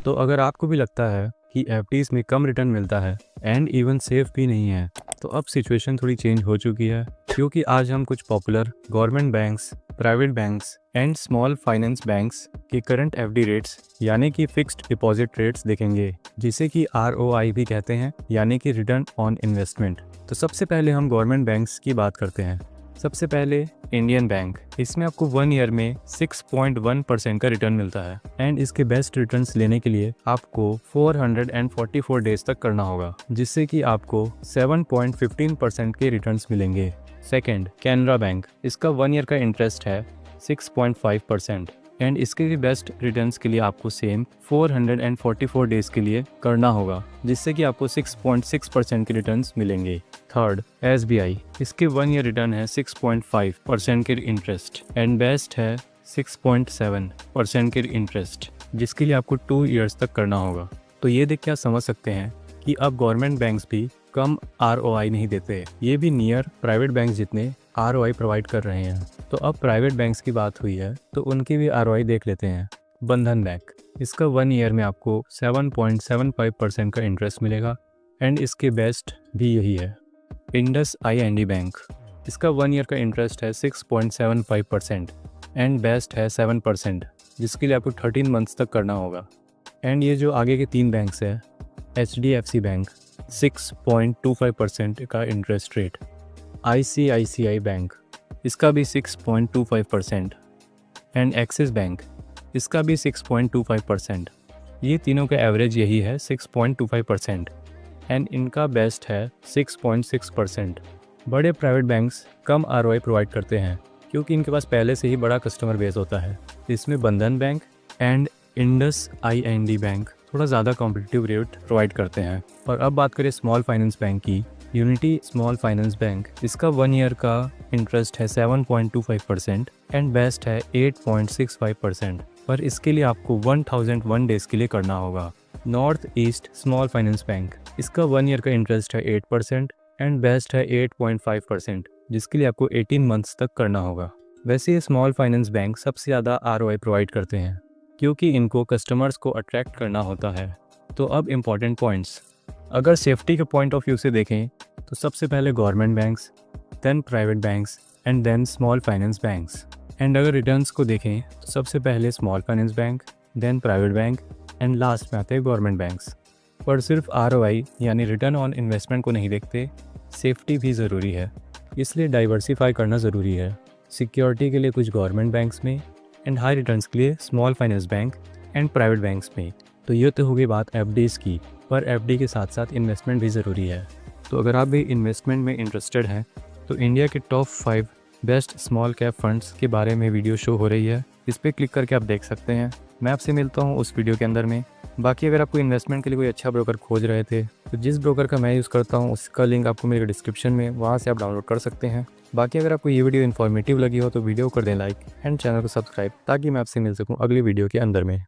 तो अगर आपको भी लगता है कि एफडीज में कम रिटर्न मिलता है एंड इवन सेफ भी नहीं है, तो अब सिचुएशन थोड़ी चेंज हो चुकी है, क्योंकि आज हम कुछ popular government banks, private banks and small finance banks के करंट एफडी रेट्स यानी कि फिक्स्ड डिपॉजिट रेट्स देखेंगे, जिसे कि ROI भी कहते हैं, यानी कि रिटर्न ऑन इन्वेस्टमेंट। तो सबसे पहले हम गवर्नमेंट बैंक्स की बात करते हैं। सबसे पहले इंडियन बैंक, इसमें आपको 1 ईयर में 6.1% का रिटर्न मिलता है एंड इसके बेस्ट रिटर्न्स लेने के लिए आपको 444 डेज तक करना होगा, जिससे कि आपको 7.15% के रिटर्न्स मिलेंगे। सेकंड, कैनरा बैंक, इसका 1 ईयर का इंटरेस्ट है 6.5% एंड इसके भी बेस्ट रिटर्न्स के लिए आपको सेम 444 डेज के लिए करना होगा, जिससे कि आपको 6.6% के रिटर्न्स मिलेंगे। थर्ड, SBI, इसके 1 ईयर रिटर्न है 6.5% के इंटरेस्ट एंड बेस्ट है 6.7% के इंटरेस्ट, जिसके लिए आपको 2 ईयर्स तक करना होगा। तो ये देख के आप समझ सकते हैं कि अब गवर्नमेंट बैंक्स भी कम ROI नहीं देते, ये भी नियर प्राइवेट बैंक्स जितने ROI प्रोवाइड कर रहे हैं। तो अब प्राइवेट बैंक्स की बात हुई है तो उनकी भी ROI देख लेते हैं। बंधन बैंक, इसका 1 ईयर में आपको 7.75% का इंटरेस्ट मिलेगा एंड इसके बेस्ट भी यही है। इंडस IND बैंक, इसका 1 ईयर का इंटरेस्ट है 6.75% एंड बेस्ट है 7%, जिसके लिए आपको 13 मंथ्स तक करना होगा। एंड ये जो आगे के 3 बैंक्स है, HDFC बैंक 6.25% का इंटरेस्ट रेट, ICICI बैंक, इसका भी 6.25% एंड एक्सिस बैंक, इसका भी 6.25%। ये तीनों का एवरेज यही है 6.25% एंड इनका बेस्ट है 6.6%। बड़े प्राइवेट बैंक्स कम ROI प्रोवाइड करते हैं क्योंकि इनके पास पहले से ही बड़ा कस्टमर बेस होता है। इसमें बंधन bank and Indus IND bank थोड़ा ज़्यादा कॉम्पिटिटिव रेट प्रोवाइड करते हैं। और अब बात करें स्मॉल फाइनेंस बैंक की, यूनिटी स्मॉल फाइनेंस बैंक, इसका 1 ईयर का इंटरेस्ट है 7.25% एंड बेस्ट है 8.65%, पर इसके लिए आपको 1001 डेज के लिए करना होगा। North east small finance bank, इसका 1 ईयर का इंटरेस्ट है 8% एंड बेस्ट है 8.5%, जिसके लिए आपको 18 मंथ्स तक करना होगा। वैसे ये स्मॉल फाइनेंस बैंक सबसे ज़्यादा ROI प्रोवाइड करते हैं क्योंकि इनको कस्टमर्स को अट्रैक्ट करना होता है। तो अब इम्पॉर्टेंट पॉइंट्स, अगर सेफ्टी के पॉइंट ऑफ व्यू से देखें तो सबसे पहले government banks, then private banks and then small finance banks. And अगर रिटर्न्स को देखें तो सबसे पहले small finance bank, then private bank and last में आते हैं गवर्नमेंट बैंक्स। पर सिर्फ ROI यानी रिटर्न ऑन इन्वेस्टमेंट को नहीं देखते, सेफ्टी भी ज़रूरी है, इसलिए डाइवर्सिफाई करना ज़रूरी है। सिक्योरिटी के लिए कुछ गवर्नमेंट बैंक्स में एंड हाई रिटर्न्स के लिए small finance bank and private banks में। तो ये तो हो गई बात FDs की, पर FD के साथ साथ इन्वेस्टमेंट भी ज़रूरी है। तो अगर आप भी इन्वेस्टमेंट में इंटरेस्टेड हैं तो इंडिया के top 5 best small cap funds के बारे में वीडियो शो हो रही है, इस पर क्लिक करके आप देख सकते हैं। मैं आपसे मिलता हूँ उस वीडियो के अंदर में। बाकी अगर आपको इन्वेस्टमेंट के लिए कोई अच्छा ब्रोकर खोज रहे थे तो जिस ब्रोकर का मैं यूज़ करता हूँ उसका लिंक आपको मेरे डिस्क्रिप्शन में, वहाँ से आप डाउनलोड कर सकते हैं। बाकी अगर आपको ये वीडियो इन्फॉर्मेटिव लगी हो तो वीडियो कर दें लाइक एंड चैनल को सब्सक्राइब, ताकि मैं आपसे मिल सकूँ अगली वीडियो के अंदर में।